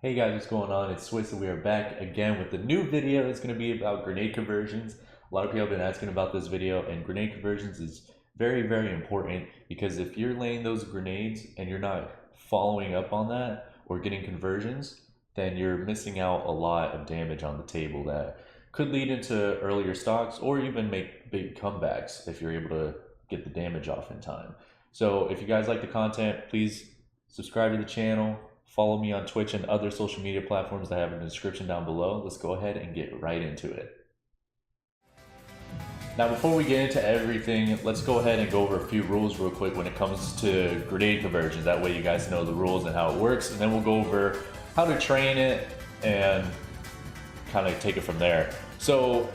Hey guys, what's going on? It's Swiss and we are back again with the new video. It's going to be about grenade conversions. A lot of people have been asking about this video, and grenade conversions is very important because if you're laying those grenades and you're not following up on that or getting conversions, then you're missing out a lot of damage on the table that could lead into earlier stocks or even make big comebacks if you're able to get the damage off in time. So if you guys like the content, please subscribe to the channel. Follow me on Twitch and other social media platforms that I have in the description down below. Let's go ahead and get right into it. Now, before we get into everything, let's go ahead and go over a few rules real quick when it comes to grenade conversions. That way you guys know the rules and how it works, and then we'll go over how to train it and kind of take it from there. So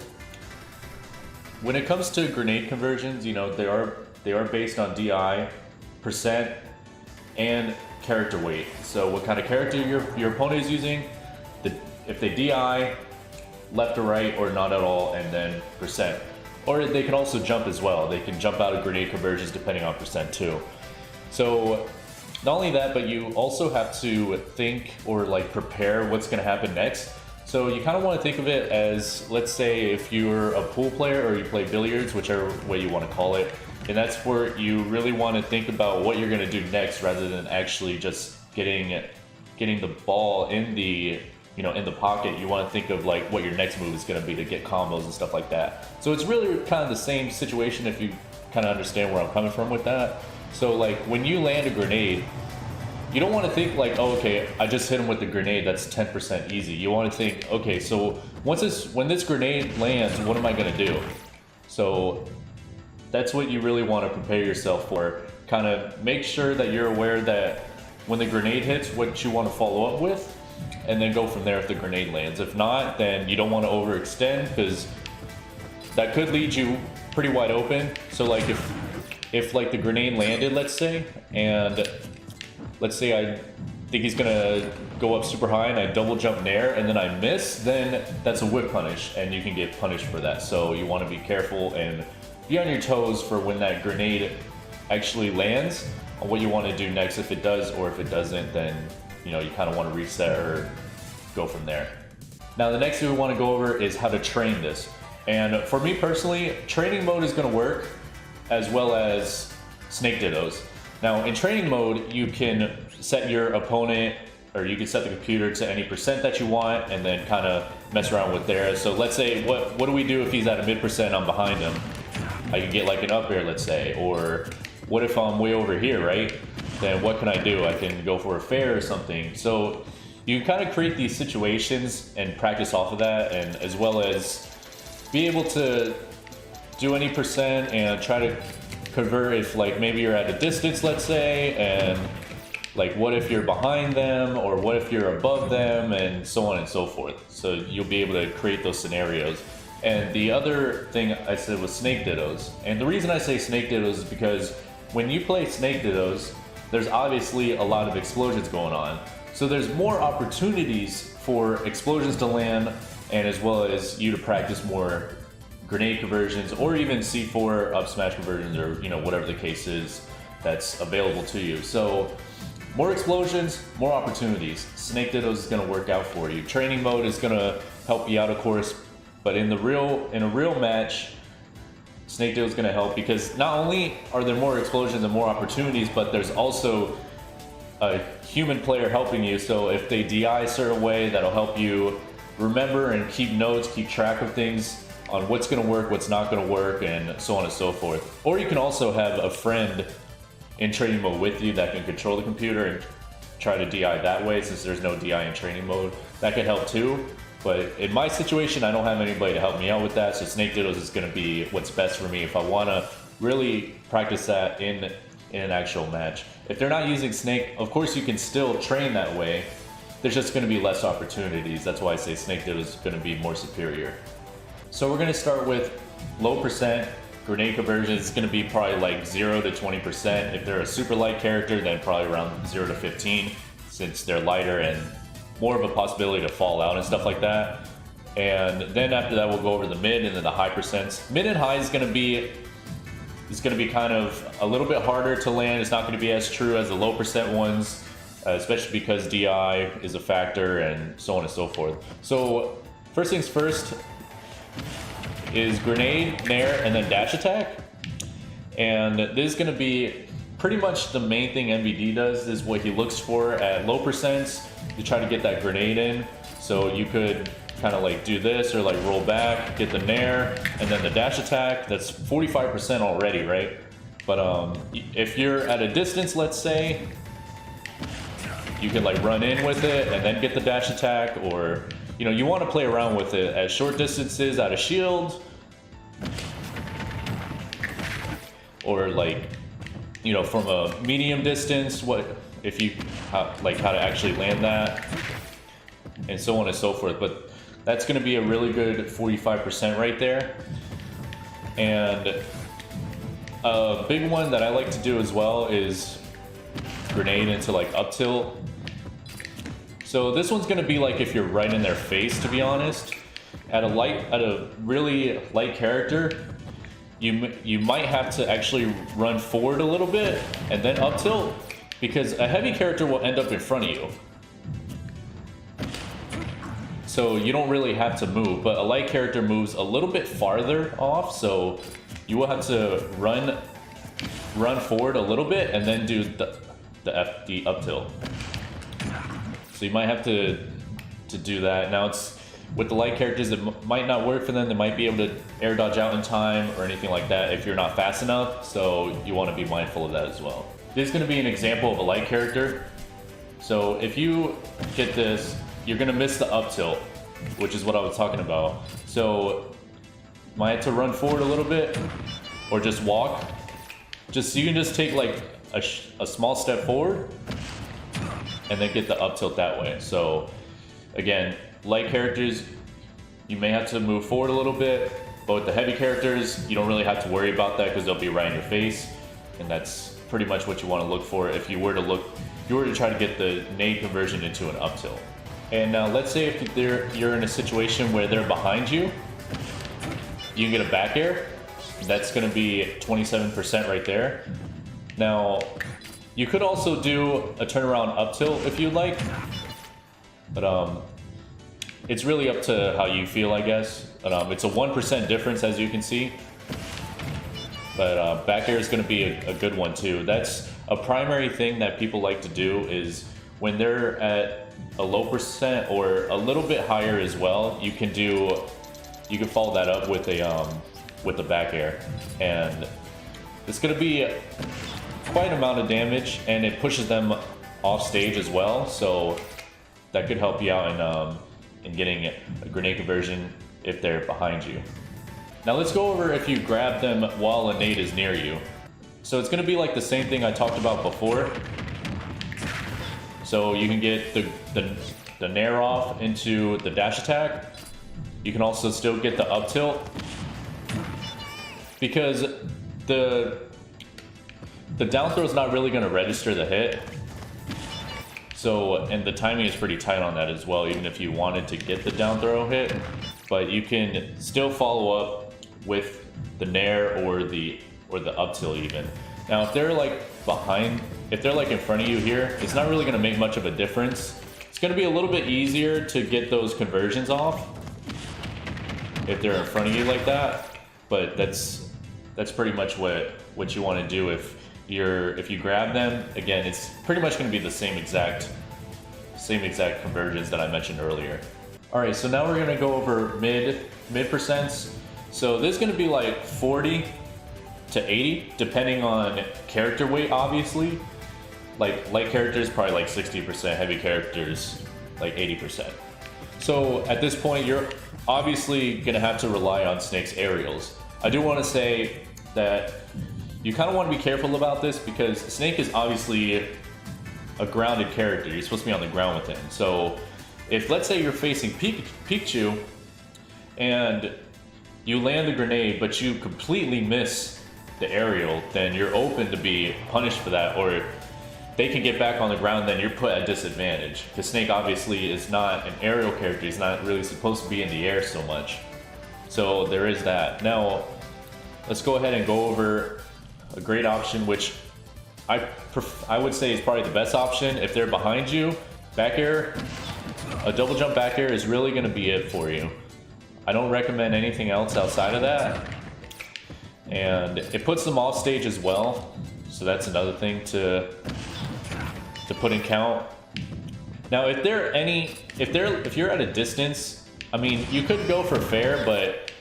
when it comes to grenade conversions, you know, they are based on DI, percent, and character weight. So what kind of character your opponent is using, if they DI, left or right, or not at all, and then percent. Or they can also jump as well. They can jump out of grenade conversions depending on percent too. So not only that, but you also have to think or like prepare what's going to happen next. So you kind of want to think of it as, let's say if you're a pool player or you play billiards, whichever way you want to call it, in that sport, you really want to think about what you're going to do next rather than actually just getting the ball in the in the pocket. You want to think of like what your next move is going to be to get combos and stuff like that. So it's really kind of the same situation if you kind of understand where I'm coming from with that. So like when you land a grenade, you don't want to think like, oh, okay, I just hit him with the grenade, that's 10% easy. You want to think, okay, so when this grenade lands, what am I going to do? So that's what you really want to prepare yourself for. Kind of make sure that you're aware that when the grenade hits, what you want to follow up with, and then go from there if the grenade lands. If not, then you don't want to overextend because that could lead you pretty wide open. So like if like the grenade landed, let's say, and let's say I think he's gonna go up super high and I double jump nair and then I miss, then that's a whip punish and you can get punished for that. So you want to be careful and be on your toes for when that grenade actually lands on what you want to do next if it does, or if it doesn't, then you kind of want to reset or go from there. Now the next thing we want to go over is how to train this. And for me personally, training mode is going to work as well as snake dittos. Now in training mode, you can set your opponent, or you can set the computer to any percent that you want and then kind of mess around with there. So let's say, what do we do if he's at a mid percent, I'm behind him? I can get like an up air, let's say, or what if I'm way over here, right? Then what can I do? I can go for a fair or something. So you can kind of create these situations and practice off of that, and as well as be able to do any percent and try to convert if like maybe you're at a distance, let's say, and like what if you're behind them, or what if you're above them, and so on and so forth. So you'll be able to create those scenarios. And the other thing I said was snake dittos. And the reason I say snake dittos is because when you play snake dittos, there's obviously a lot of explosions going on. So there's more opportunities for explosions to land, and as well as you to practice more grenade conversions or even C4 up smash conversions, or whatever the case is that's available to you. So more explosions, more opportunities. Snake dittos is going to work out for you. Training mode is going to help you out, of course, but in a real match, snake ditto is going to help because not only are there more explosions and more opportunities, but there's also a human player helping you. So if they DI a certain way, that'll help you remember and keep notes, keep track of things on what's going to work, what's not going to work, and so on and so forth. Or you can also have a friend in training mode with you that can control the computer and try to DI that way, since there's no DI in training mode. That could help too. But in my situation, I don't have anybody to help me out with that, so snake dittos is going to be what's best for me if I want to really practice that in an actual match. If they're not using snake, of course you can still train that way. There's just going to be less opportunities. That's why I say snake dittos is going to be more superior. So we're going to start with low percent. Grenade conversion is going to be probably like 0 to 20%. If they're a super light character, then probably around 0 to 15, since they're lighter and more of a possibility to fall out and stuff like that. And then after that, we'll go over the mid and then the high percents. Mid and high is going to be kind of a little bit harder to land. It's not going to be as true as the low percent ones. especially because DI is a factor and so on and so forth. So first things first is grenade, nair, and then dash attack. And this is going to be pretty much the main thing MVD does, is what he looks for at low percents to try to get that grenade in. So you could kind of like do this or like roll back, get the nair, and then the dash attack. That's 45% already, right? But if you're at a distance, let's say, you can like run in with it and then get the dash attack, or you know, you want to play around with it at short distances out of shield, or like, you know, from a medium distance, what if you like how to actually land that, and so on and so forth. But that's going to be a really good 45% right there. And a big one that I like to do as well is grenade into like up tilt. So this one's going to be like if you're right in their face, to be honest. At a really light character, you might have to actually run forward a little bit and then up tilt, because a heavy character will end up in front of you. So you don't really have to move, but a light character moves a little bit farther off, so you will have to run forward a little bit and then do the up tilt. So you might have to do that. Now it's with the light characters, it might not work for them. They might be able to air dodge out in time or anything like that if you're not fast enough, so you want to be mindful of that as well. This is going to be an example of a light character. So if you get this, you're going to miss the up tilt, which is what I was talking about. So you might have to run forward a little bit or just walk. You can just take like a small step forward and then get the up tilt that way. So again, light characters, you may have to move forward a little bit, but with the heavy characters, you don't really have to worry about that because they'll be right in your face. And that's pretty much what you want to look for if you were to try to get the nade conversion into an up tilt. And now let's say if you're in a situation where they're behind you, you can get a back air. That's going to be 27% right there. Now, you could also do a turnaround up tilt if you'd like, but it's really up to how you feel, I guess. It's a 1% difference, as you can see. But back air is going to be a good one too. That's a primary thing that people like to do, is when they're at a low percent or a little bit higher as well, you can follow that up with a back air, and it's going to be quite an amount of damage, and it pushes them off stage as well. So that could help you out in getting a grenade conversion if they're behind you. Now let's go over if you grab them while a nade is near you. So it's going to be like the same thing I talked about before. So you can get the nair off into the dash attack. You can also still get the up tilt, because the down throw is not really going to register the hit. So, and the timing is pretty tight on that as well, even if you wanted to get the down throw hit. But you can still follow up with the nair or the up tilt even. Now, if they're like if they're like in front of you here, it's not really going to make much of a difference. It's going to be a little bit easier to get those conversions off if they're in front of you like that. But that's pretty much what you want to do if you grab them. Again, it's pretty much going to be the same exact conversions that I mentioned earlier. All right, so now we're going to go over mid percents. So this is going to be like 40 to 80, depending on character weight, obviously. Like light characters, probably like 60%, heavy characters, like 80%. So at this point, you're obviously going to have to rely on Snake's aerials. I do want to say that you kind of want to be careful about this, because Snake is obviously a grounded character. You're supposed to be on the ground with him. So if, let's say, you're facing Pikachu and you land the grenade, but you completely miss the aerial, then you're open to be punished for that, or they can get back on the ground, then you're put at disadvantage. Because Snake obviously is not an aerial character. He's not really supposed to be in the air so much. So there is that. Now, let's go ahead and go over a great option, which I would say is probably the best option. If they're behind you, back air, a double jump back air is really going to be it for you. I don't recommend anything else outside of that. And it puts them off stage as well, so that's another thing to put in count. Now, if you're at a distance, I mean, you could go for fair, but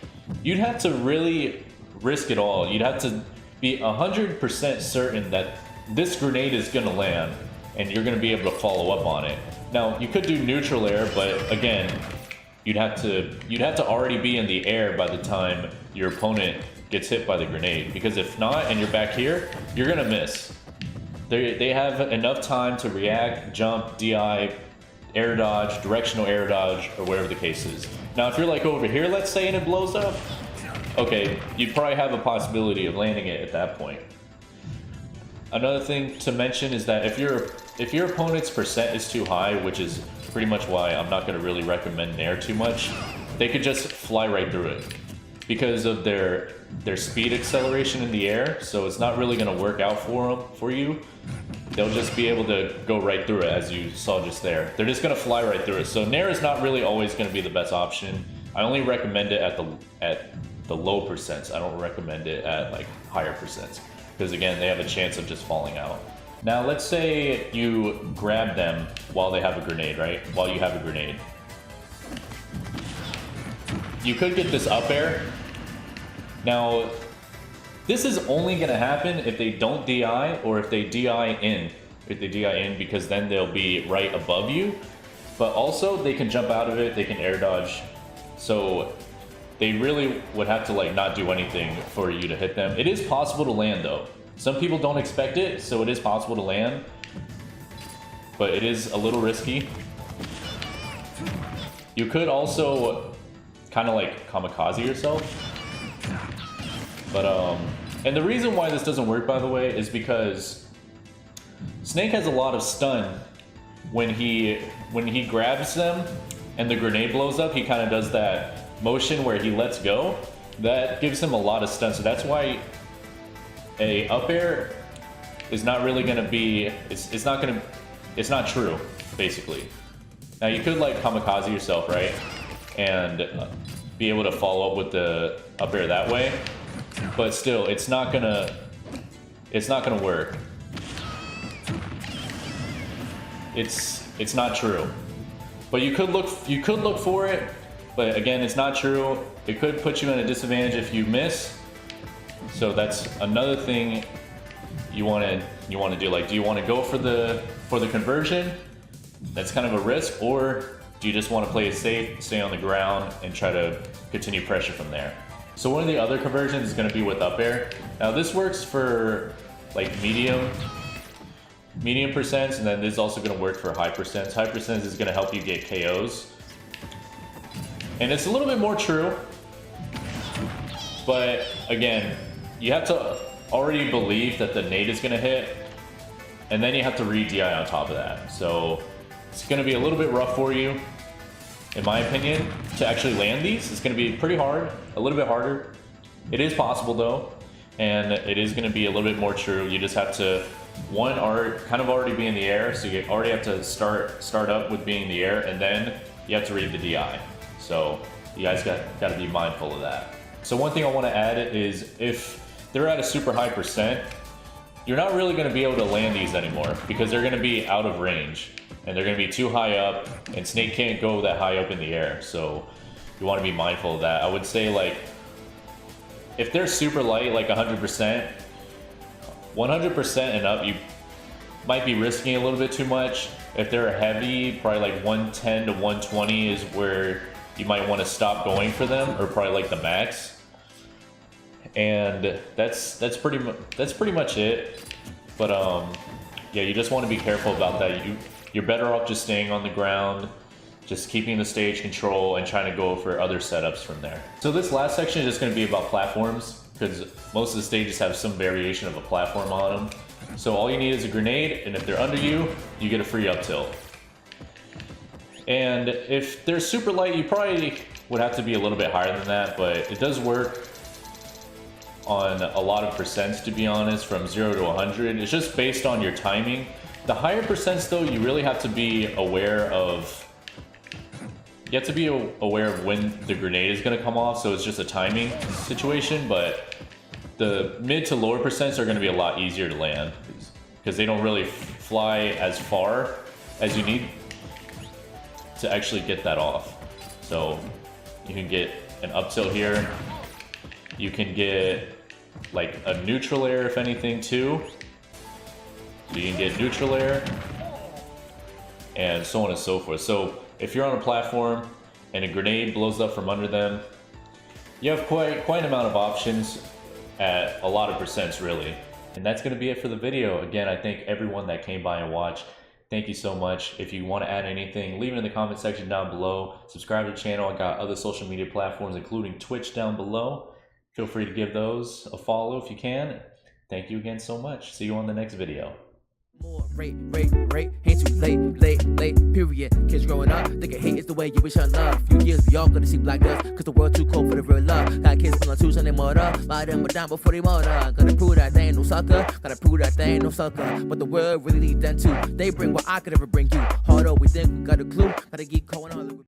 you'd have to really risk it all. You'd have to be 100% certain that this grenade is going to land, and you're going to be able to follow up on it. Now, you could do neutral air, but again, you'd have to already be in the air by the time your opponent gets hit by the grenade, because if not and you're back here, you're gonna miss. They have enough time to react, jump, DI, air dodge, directional air dodge, or whatever the case is. Now if you're like over here, let's say, and it blows up, okay, you'd probably have a possibility of landing it at that point. Another thing to mention is that if your opponent's percent is too high, which is pretty much why I'm not going to really recommend Nair too much, they could just fly right through it because of their speed acceleration in the air. So it's not really going to work out for you. They'll just be able to go right through it, as you saw just there. They're just going to fly right through it. So Nair is not really always going to be the best option. I only recommend it at the low percents. I don't recommend it at like higher percents, because again, they have a chance of just falling out. Now let's say you grab them while they have a grenade, right? While you have a grenade. You could get this up air. Now, this is only going to happen if they don't DI, or if they DI in. If they DI in, because then they'll be right above you. But also, they can jump out of it, they can air dodge. So they really would have to like not do anything for you to hit them. It is possible to land though. Some people don't expect it, so it is possible to land, but it is a little risky. You could also kind of like kamikaze yourself. But and the reason why this doesn't work, by the way, is because Snake has a lot of stun when he grabs them and the grenade blows up. He kind of does that motion where he lets go. That gives him a lot of stun, so that's why a up air is not really going to be, it's not true, basically. Now you could like kamikaze yourself, right? And be able to follow up with the up air that way, but still, it's not gonna work. It's not true. But you could look for it, but again, it's not true. It could put you in a disadvantage if you miss. So that's another thing you want to do. Like, do you want to go for the conversion? That's kind of a risk, or do you just want to play it safe, stay on the ground, and try to continue pressure from there? So one of the other conversions is going to be with up air. Now this works for like medium percents, and then this is also going to work for high percents. High percents is going to help you get KOs, and it's a little bit more true. But again, you have to already believe that the nade is going to hit, and then you have to re-DI on top of that. So it's going to be a little bit rough for you, in my opinion, to actually land these. It's going to be pretty hard, a little bit harder. It is possible though, and it is going to be a little bit more true. You just have to, kind of already be in the air, so you already have to start up with being in the air, and then you have to read the DI. So you guys got to be mindful of that. So one thing I want to add is if they're at a super high percent, you're not really going to be able to land these anymore, because they're going to be out of range and they're going to be too high up, and Snake can't go that high up in the air. So you want to be mindful of that. I would say, like, if they're super light, like 100%, 100% and up, you might be risking a little bit too much. If they're heavy, probably like 110 to 120 is where you might want to stop going for them, or probably like the max. And that's pretty much it. But yeah, you just want to be careful about that. You're better off just staying on the ground, just keeping the stage control, and trying to go for other setups from there. So this last section is just going to be about platforms, because most of the stages have some variation of a platform on them. So all you need is a grenade, and if they're under you, you get a free up tilt. And if they're super light, you probably would have to be a little bit higher than that, but it does work on a lot of percents, to be honest, from 0 to 100. It's just based on your timing. The higher percents though, you really have to be aware of when the grenade is going to come off, so it's just a timing situation. But the mid to lower percents are going to be a lot easier to land because they don't really fly as far as you need to actually get that off. So you can get an up tilt here. You can get like a neutral air, if anything, too. So you can get neutral air and so on and so forth. So if you're on a platform and a grenade blows up from under them, you have quite an amount of options at a lot of percents, really. And that's going to be it for the video. Again, I thank everyone that came by and watched. Thank you so much. If you want to add anything, leave it in the comment section down below. Subscribe to the channel. I got other social media platforms, including Twitch, down below. Feel free to give those a follow if you can. Thank you again so much. See you on the next video. More rate, ain't too late, period. Kids growing up, thinking hate is the way you wish on love. Few years we all gonna see black dust, cause the world too cold for the real love. Got kids feeling too, so they murder. Buy them but down before they murder. Gotta prove that they ain't no sucker, gotta prove that they ain't no sucker. But the world really need them too. They bring what I could ever bring you. Although we think we got a clue, gotta keep going on.